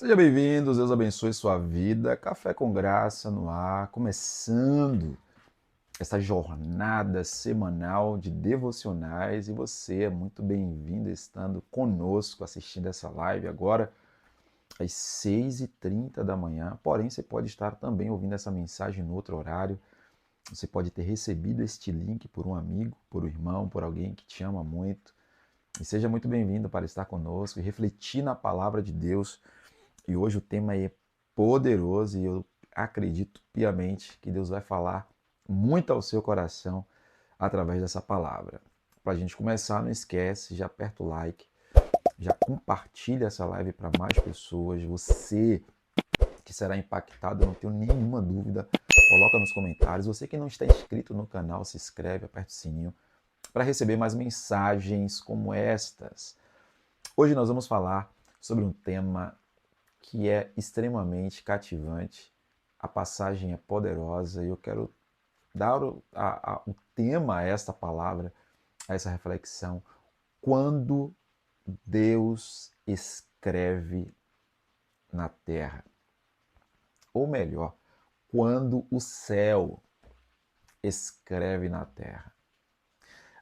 Seja bem-vindo, Deus abençoe sua vida. Café com Graça no ar, começando essa jornada semanal de devocionais e você é muito bem-vindo estando conosco assistindo essa live agora às 6h30 da manhã. Porém, você pode estar também ouvindo essa mensagem no outro horário. Você pode ter recebido este link por um amigo, por um irmão, por alguém que te ama muito. E seja muito bem-vindo para estar conosco e refletir na palavra de Deus. E hoje o tema é poderoso e eu acredito piamente que Deus vai falar muito ao seu coração através dessa palavra. Para a gente começar, não esquece, já aperta o like, já compartilha essa live para mais pessoas. Você que será impactado, eu não tenho nenhuma dúvida, coloca nos comentários. Você que não está inscrito no canal, se inscreve, aperta o sininho para receber mais mensagens como estas. Hoje nós vamos falar sobre um tema que é extremamente cativante. A passagem é poderosa e eu quero dar o tema a esta palavra, a essa reflexão. Quando Deus escreve na terra. Ou melhor, quando o céu escreve na terra.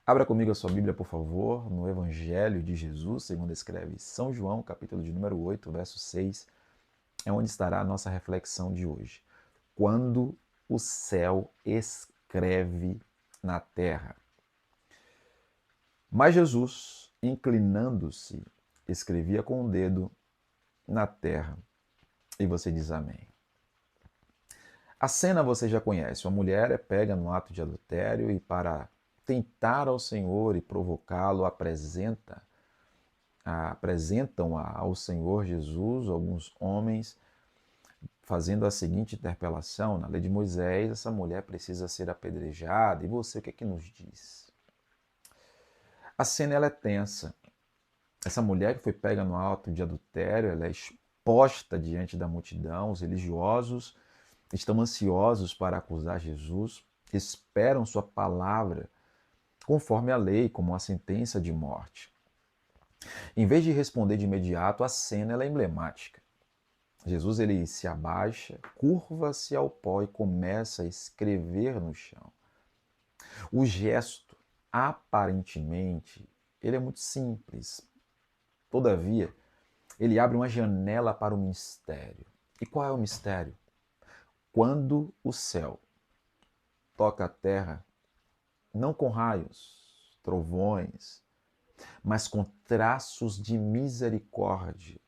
Abra comigo a sua Bíblia, por favor, no Evangelho de Jesus, segundo escreve São João, capítulo de número 8, verso 6. É onde estará a nossa reflexão de hoje. Quando o céu escreve na terra. Mas Jesus, inclinando-se, escrevia com o dedo na terra. E você diz amém. A cena você já conhece. Uma mulher é pega no ato de adultério e para tentar ao Senhor e provocá-lo, apresentam ao Senhor Jesus alguns homens fazendo a seguinte interpelação: na lei de Moisés, essa mulher precisa ser apedrejada. E você, o que é que nos diz? A cena ela é tensa. Essa mulher que foi pega no ato de adultério, ela é exposta diante da multidão. Os religiosos estão ansiosos para acusar Jesus, esperam sua palavra conforme a lei, como a sentença de morte. Em vez de responder de imediato, a cena ela é emblemática. Jesus ele se abaixa, curva-se ao pó e começa a escrever no chão. O gesto, aparentemente, ele é muito simples. Todavia, ele abre uma janela para o mistério. E qual é o mistério? Quando o céu toca a terra, não com raios, trovões, mas com traços de misericórdia,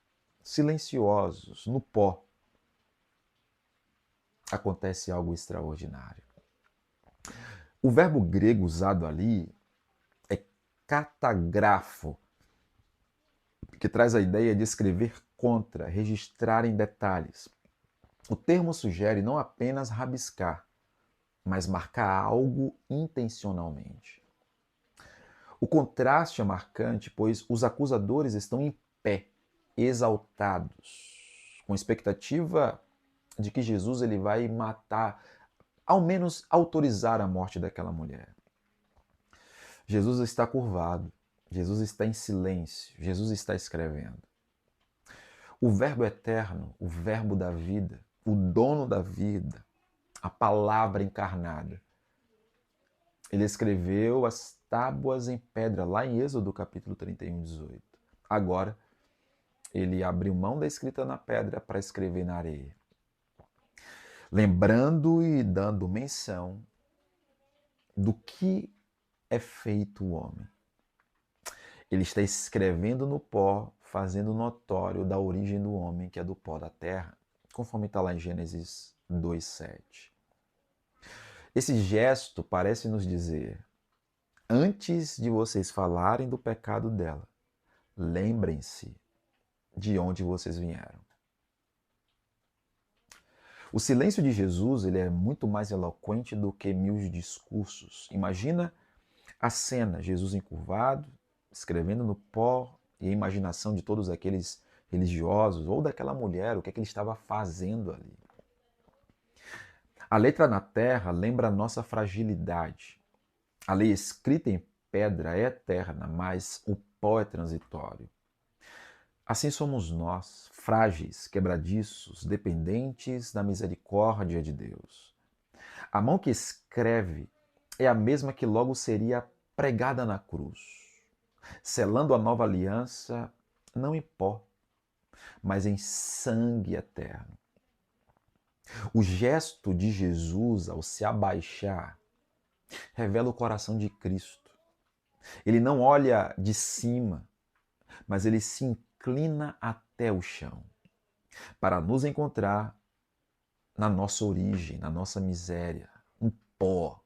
silenciosos, no pó, acontece algo extraordinário. O verbo grego usado ali é catagrafo, que traz a ideia de escrever contra, registrar em detalhes. O termo sugere não apenas rabiscar, mas marcar algo intencionalmente. O contraste é marcante, pois os acusadores estão em pé, exaltados, com expectativa de que Jesus ele vai matar, ao menos autorizar a morte daquela mulher. Jesus está curvado, Jesus está em silêncio, Jesus está escrevendo. O Verbo eterno, o Verbo da vida, o dono da vida, a palavra encarnada, ele escreveu as tábuas em pedra, lá em Êxodo capítulo 31, 18. Agora, ele abriu mão da escrita na pedra para escrever na areia. Lembrando e dando menção do que é feito o homem. Ele está escrevendo no pó, fazendo notório da origem do homem, que é do pó da terra, conforme está lá em Gênesis 2:7. Esse gesto parece nos dizer: antes de vocês falarem do pecado dela, lembrem-se de onde vocês vieram. O silêncio de Jesus ele é muito mais eloquente do que mil discursos. Imagina a cena, Jesus encurvado, escrevendo no pó, e a imaginação de todos aqueles religiosos, ou daquela mulher, o que é que ele estava fazendo ali. A letra na terra lembra a nossa fragilidade. A lei escrita em pedra é eterna, mas o pó é transitório. Assim somos nós, frágeis, quebradiços, dependentes da misericórdia de Deus. A mão que escreve é a mesma que logo seria pregada na cruz, selando a nova aliança não em pó, mas em sangue eterno. O gesto de Jesus ao se abaixar revela o coração de Cristo. Ele não olha de cima, mas ele se inclina até o chão para nos encontrar na nossa origem, na nossa miséria, no pó.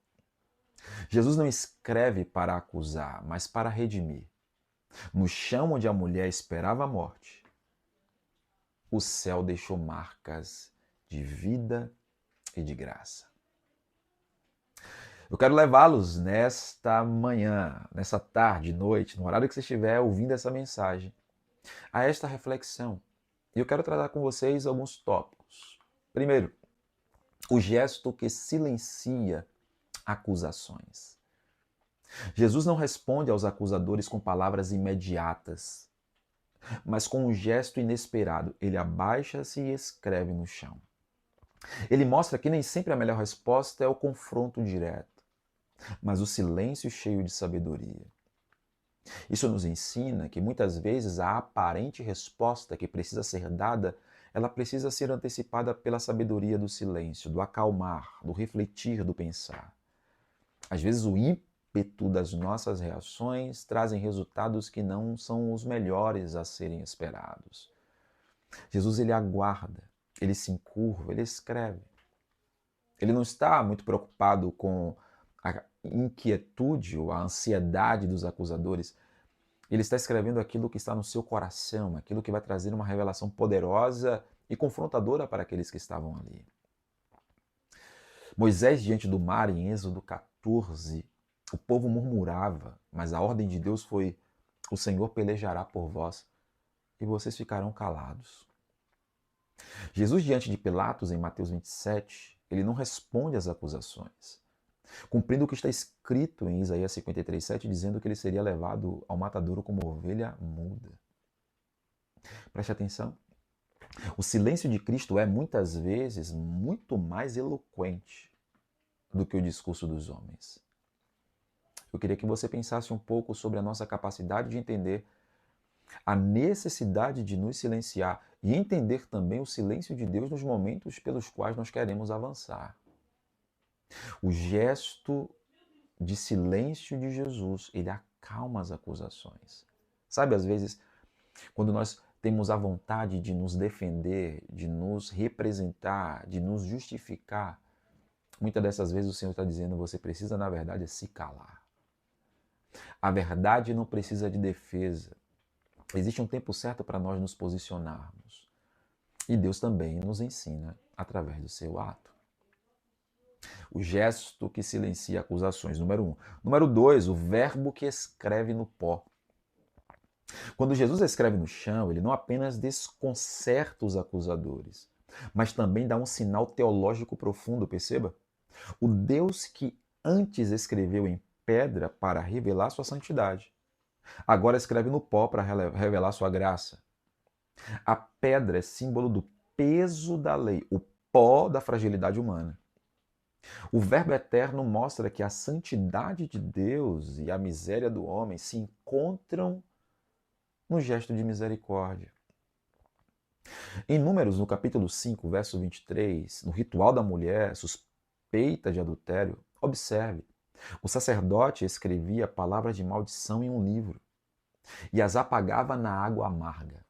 Jesus não escreve para acusar, mas para redimir. No chão onde a mulher esperava a morte, o céu deixou marcas de vida e de graça. Eu quero levá-los nesta manhã, nessa tarde, noite, no horário que você estiver ouvindo essa mensagem, a esta reflexão. E eu quero tratar com vocês alguns tópicos. Primeiro, o gesto que silencia acusações. Jesus não responde aos acusadores com palavras imediatas, mas com um gesto inesperado. Ele abaixa-se e escreve no chão. Ele mostra que nem sempre a melhor resposta é o confronto direto, mas o silêncio cheio de sabedoria. Isso nos ensina que muitas vezes a aparente resposta que precisa ser dada, ela precisa ser antecipada pela sabedoria do silêncio, do acalmar, do refletir, do pensar. Às vezes o ímpeto das nossas reações trazem resultados que não são os melhores a serem esperados. Jesus, ele aguarda, ele se encurva, ele escreve. Ele não está muito preocupado com a inquietude ou a ansiedade dos acusadores. Ele está escrevendo aquilo que está no seu coração, aquilo que vai trazer uma revelação poderosa e confrontadora para aqueles que estavam ali. Moisés diante do mar, em Êxodo 14, o povo murmurava, mas a ordem de Deus foi: o Senhor pelejará por vós e vocês ficarão calados. Jesus diante de Pilatos, em Mateus 27, ele não responde às acusações, cumprindo o que está escrito em Isaías 53:7, dizendo que ele seria levado ao matadouro como ovelha muda. Preste atenção. O silêncio de Cristo é, muitas vezes, muito mais eloquente do que o discurso dos homens. Eu queria que você pensasse um pouco sobre a nossa capacidade de entender a necessidade de nos silenciar e entender também o silêncio de Deus nos momentos pelos quais nós queremos avançar. O gesto de silêncio de Jesus, ele acalma as acusações. Sabe, às vezes, quando nós temos a vontade de nos defender, de nos representar, de nos justificar, muitas dessas vezes o Senhor está dizendo: você precisa, na verdade, se calar. A verdade não precisa de defesa. Existe um tempo certo para nós nos posicionarmos. E Deus também nos ensina através do seu ato. O gesto que silencia acusações, número 1. Número 2, o verbo que escreve no pó. Quando Jesus escreve no chão, ele não apenas desconcerta os acusadores, mas também dá um sinal teológico profundo, perceba? O Deus que antes escreveu em pedra para revelar sua santidade, agora escreve no pó para revelar sua graça. A pedra é símbolo do peso da lei, o pó da fragilidade humana. O Verbo eterno mostra que a santidade de Deus e a miséria do homem se encontram no gesto de misericórdia. Em Números, no capítulo 5, verso 23, no ritual da mulher suspeita de adultério, observe, o sacerdote escrevia palavras de maldição em um livro e as apagava na água amarga.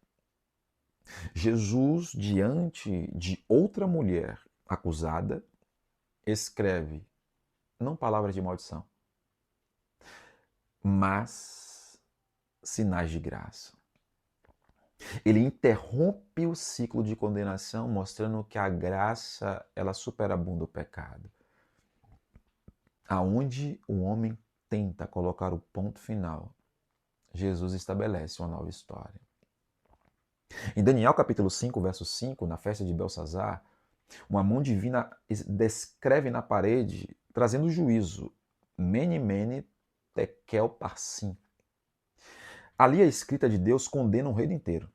Jesus, diante de outra mulher acusada, escreve não palavras de maldição, mas sinais de graça. Ele interrompe o ciclo de condenação, mostrando que a graça, ela superabunda o pecado. Aonde o homem tenta colocar o ponto final, Jesus estabelece uma nova história. Em Daniel capítulo 5, verso 5, na festa de Belsazar, uma mão divina descreve na parede, trazendo juízo, Mene, Mene, Tekel, Parsim. Ali a escrita de Deus condena um reino inteiro.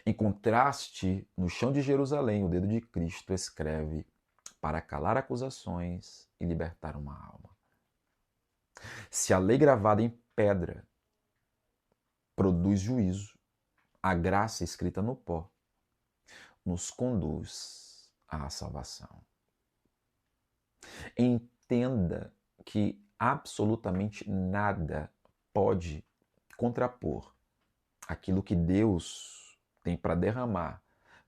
Em contraste, no chão de Jerusalém, o dedo de Cristo escreve para calar acusações e libertar uma alma. Se a lei gravada em pedra produz juízo, a graça escrita no pó nos conduz à salvação. Entenda que absolutamente nada pode contrapor aquilo que Deus tem para derramar,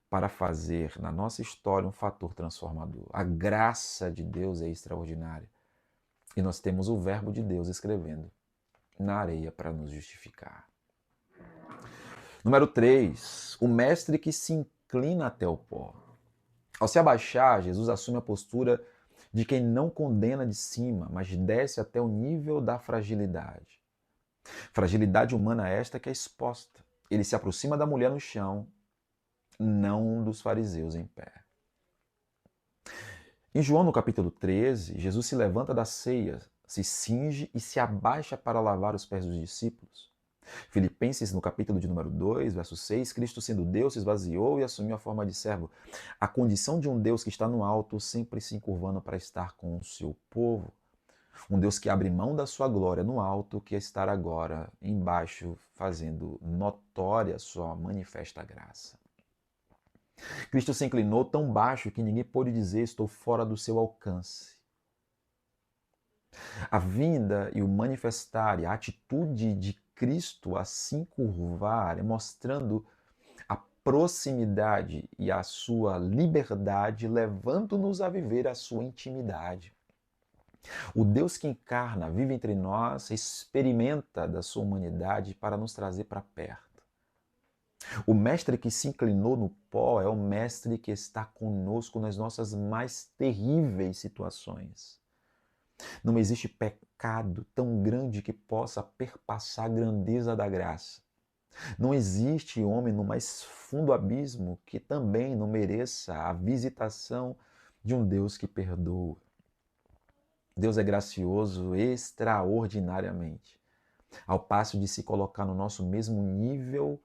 para fazer na nossa história um fator transformador. A graça de Deus é extraordinária. E nós temos o Verbo de Deus escrevendo na areia para nos justificar. Número 3, o mestre que se inclina até o pó. Ao se abaixar, Jesus assume a postura de quem não condena de cima, mas desce até o nível da fragilidade. Fragilidade humana esta que é exposta. Ele se aproxima da mulher no chão, não dos fariseus em pé. Em João, no capítulo 13, Jesus se levanta da ceia, se cinge e se abaixa para lavar os pés dos discípulos. Filipenses, no capítulo de número 2, verso 6, Cristo sendo Deus se esvaziou e assumiu a forma de servo. A condição de um Deus que está no alto, sempre se encurvando para estar com o seu povo. Um Deus que abre mão da sua glória no alto, que estar agora embaixo, fazendo notória sua manifesta graça. Cristo se inclinou tão baixo que ninguém pôde dizer: estou fora do seu alcance. A vinda e o manifestar e a atitude de Cristo a se encurvar, mostrando a proximidade e a sua liberdade, levando-nos a viver a sua intimidade. O Deus que encarna, vive entre nós, experimenta da sua humanidade para nos trazer para perto. O mestre que se inclinou no pó é o mestre que está conosco nas nossas mais terríveis situações. Não existe pecado tão grande que possa perpassar a grandeza da graça. Não existe homem no mais fundo abismo que também não mereça a visitação de um Deus que perdoa. Deus é gracioso extraordinariamente, ao passo de se colocar no nosso mesmo nível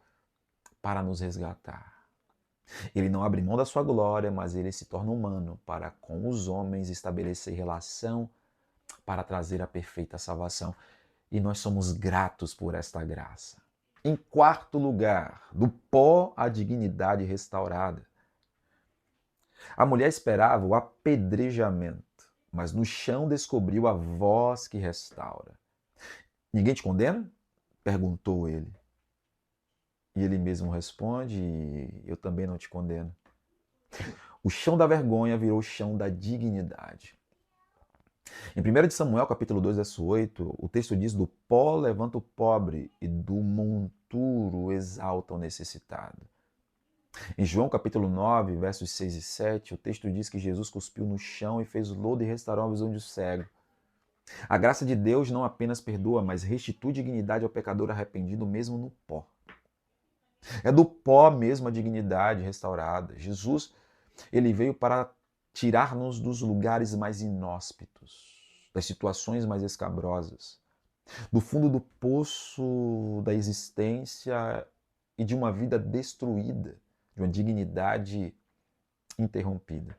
para nos resgatar. Ele não abre mão da sua glória, mas ele se torna humano para com os homens estabelecer relação para trazer a perfeita salvação. E nós somos gratos por esta graça. Em quarto lugar, do pó à dignidade restaurada. A mulher esperava o apedrejamento, mas no chão descobriu a voz que restaura. Ninguém te condena? Perguntou ele. E ele mesmo responde: eu também não te condeno. O chão da vergonha virou o chão da dignidade. Em 1 Samuel, capítulo 2, verso 8, o texto diz: do pó levanta o pobre e do monturo exalta o necessitado. Em João, capítulo 9, versos 6 e 7, o texto diz que Jesus cuspiu no chão e fez lodo e restaurou a visão do cego. A graça de Deus não apenas perdoa, mas restitui dignidade ao pecador arrependido mesmo no pó. É do pó mesmo a dignidade restaurada. Jesus, ele veio para tirar-nos dos lugares mais inóspitos, das situações mais escabrosas, do fundo do poço da existência e de uma vida destruída, de uma dignidade interrompida.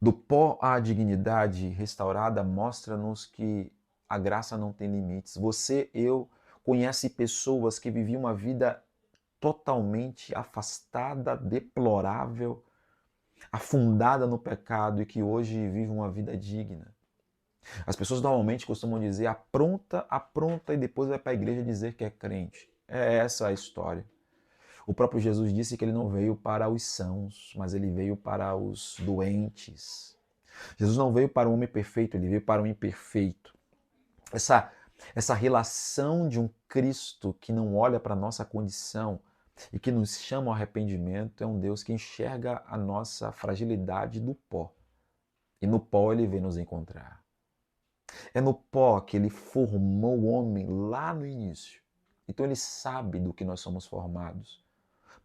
Do pó à dignidade restaurada mostra-nos que a graça não tem limites. Você, eu, conhece pessoas que viviam uma vida totalmente afastada, deplorável, afundada no pecado e que hoje vive uma vida digna. As pessoas normalmente costumam dizer apronta e depois vai para a igreja dizer que é crente. É essa a história. O próprio Jesus disse que ele não veio para os sãos, mas ele veio para os doentes. Jesus não veio para o homem perfeito, ele veio para o imperfeito. Essa relação de um Cristo que não olha para a nossa condição e que nos chama ao arrependimento é um Deus que enxerga a nossa fragilidade do pó. E no pó ele vem nos encontrar. É no pó que ele formou o homem lá no início. Então ele sabe do que nós somos formados.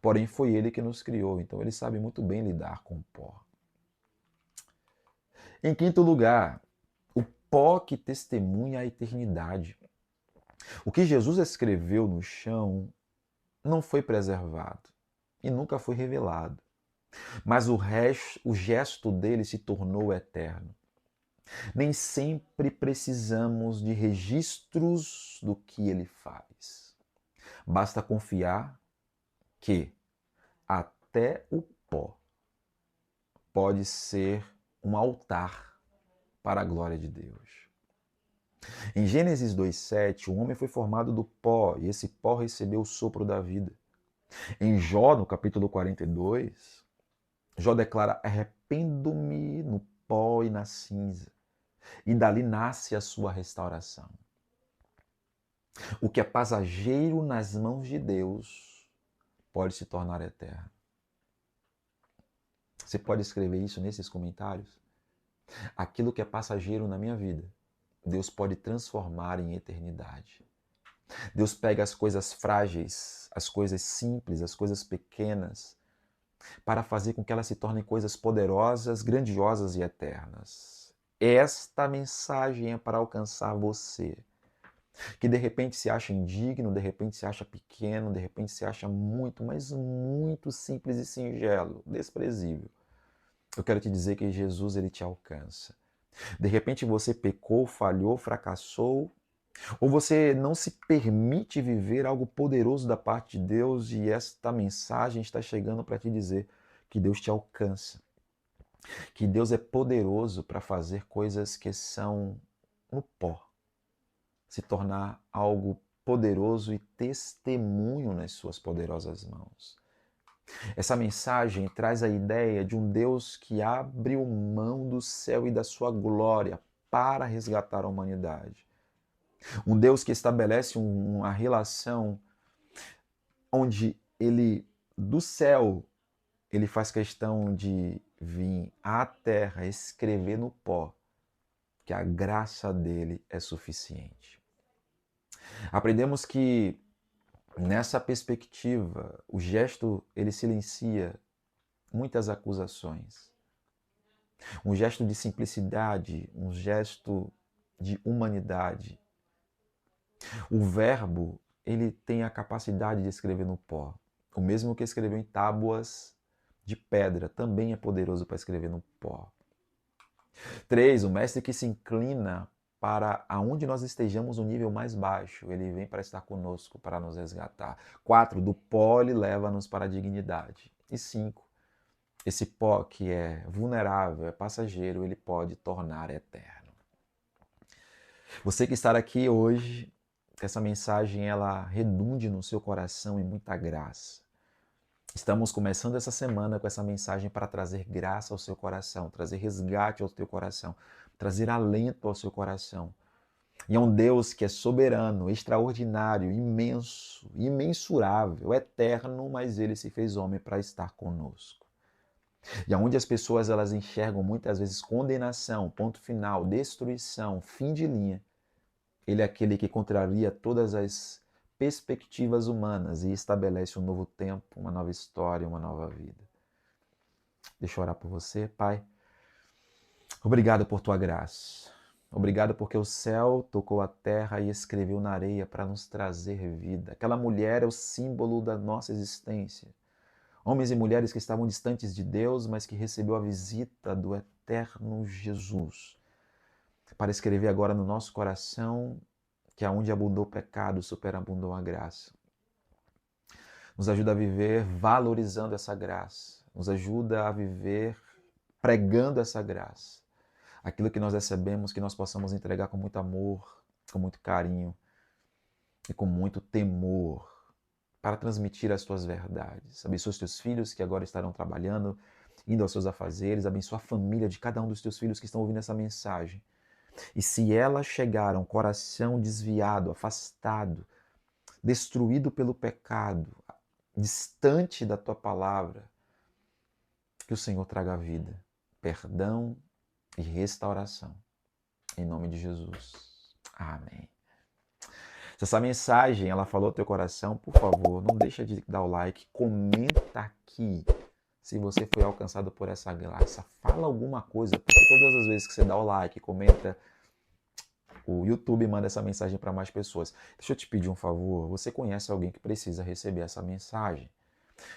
Porém foi ele que nos criou, então ele sabe muito bem lidar com o pó. Em quinto lugar, o pó que testemunha a eternidade. O que Jesus escreveu no chão não foi preservado e nunca foi revelado. Mas o gesto dele se tornou eterno. Nem sempre precisamos de registros do que ele faz. Basta confiar que até o pó pode ser um altar para a glória de Deus. Em Gênesis 2:7, o homem foi formado do pó e esse pó recebeu o sopro da vida. Em Jó, no capítulo 42, Jó declara: arrependo-me no pó e na cinza, e dali nasce a sua restauração. O que é passageiro nas mãos de Deus pode se tornar eterno. Você pode escrever isso nesses comentários? Aquilo que é passageiro na minha vida, Deus pode transformar em eternidade. Deus pega as coisas frágeis, as coisas simples, as coisas pequenas, para fazer com que elas se tornem coisas poderosas, grandiosas e eternas. Esta mensagem é para alcançar você, que de repente se acha indigno, de repente se acha pequeno, de repente se acha muito, mas muito simples e singelo, desprezível. Eu quero te dizer que Jesus, ele te alcança. De repente você pecou, falhou, fracassou, ou você não se permite viver algo poderoso da parte de Deus e esta mensagem está chegando para te dizer que Deus te alcança. Que Deus é poderoso para fazer coisas que são no pó, se tornar algo poderoso e testemunho nas suas poderosas mãos. Essa mensagem traz a ideia de um Deus que abriu mão do céu e da sua glória para resgatar a humanidade. Um Deus que estabelece uma relação onde ele, do céu, ele faz questão de vir à terra, escrever no pó que a graça dele é suficiente. Aprendemos que nessa perspectiva, o gesto ele silencia muitas acusações. Um gesto de simplicidade, um gesto de humanidade. O verbo, ele tem a capacidade de escrever no pó. O mesmo que escreveu em tábuas de pedra, também é poderoso para escrever no pó. 3. O mestre que se inclina para aonde nós estejamos no nível mais baixo. Ele vem para estar conosco, para nos resgatar. 4. Do pó ele leva-nos para a dignidade. E 5. Esse pó que é vulnerável, é passageiro, ele pode tornar eterno. Você que está aqui hoje, que essa mensagem ela redunde no seu coração em muita graça. Estamos começando essa semana com essa mensagem para trazer graça ao seu coração, trazer resgate ao teu coração, trazer alento ao seu coração. E é um Deus que é soberano, extraordinário, imenso, imensurável, eterno, mas ele se fez homem para estar conosco. E aonde as pessoas elas enxergam muitas vezes condenação, ponto final, destruição, fim de linha, ele é aquele que contraria todas as perspectivas humanas e estabelece um novo tempo, uma nova história, uma nova vida. Deixa eu orar por você, Pai. Obrigado por tua graça. Obrigado porque o céu tocou a terra e escreveu na areia para nos trazer vida. Aquela mulher é o símbolo da nossa existência. Homens e mulheres que estavam distantes de Deus, mas que recebeu a visita do eterno Jesus. Para escrever agora no nosso coração que aonde abundou o pecado, superabundou a graça. Nos ajuda a viver valorizando essa graça. Nos ajuda a viver pregando essa graça. Aquilo que nós recebemos, que nós possamos entregar com muito amor, com muito carinho e com muito temor para transmitir as tuas verdades. Abençoa os teus filhos que agora estarão trabalhando, indo aos seus afazeres. Abençoa a família de cada um dos teus filhos que estão ouvindo essa mensagem. E se ela chegar a um coração desviado, afastado, destruído pelo pecado, distante da tua palavra, que o Senhor traga vida, perdão e restauração. Em nome de Jesus. Amém. Se essa mensagem ela falou ao teu coração, por favor, não deixa de dar o like, comenta aqui se você foi alcançado por essa graça. Fala alguma coisa, porque todas as vezes que você dá o like, comenta, o YouTube manda essa mensagem para mais pessoas. Deixa eu te pedir um favor. Você conhece alguém que precisa receber essa mensagem?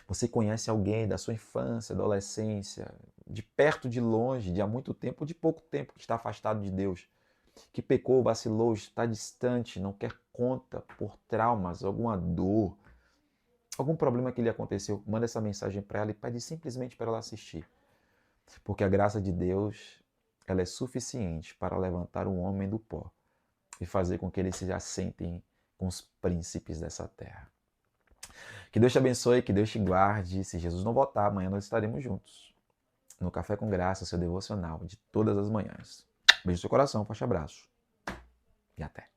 Você conhece alguém da sua infância, adolescência, de perto, de longe, de há muito tempo, de pouco tempo, que está afastado de Deus, que pecou, vacilou, está distante, não quer conta por traumas, alguma dor, algum problema que lhe aconteceu? Manda essa mensagem para ela e pede simplesmente para ela assistir. Porque a graça de Deus, ela é suficiente para levantar um homem do pó e fazer com que eles se assentem com os príncipes dessa terra. Que Deus te abençoe, que Deus te guarde. Se Jesus não voltar, amanhã nós estaremos juntos no Café com Graça, seu devocional de todas as manhãs. Beijo no seu coração, forte abraço e até.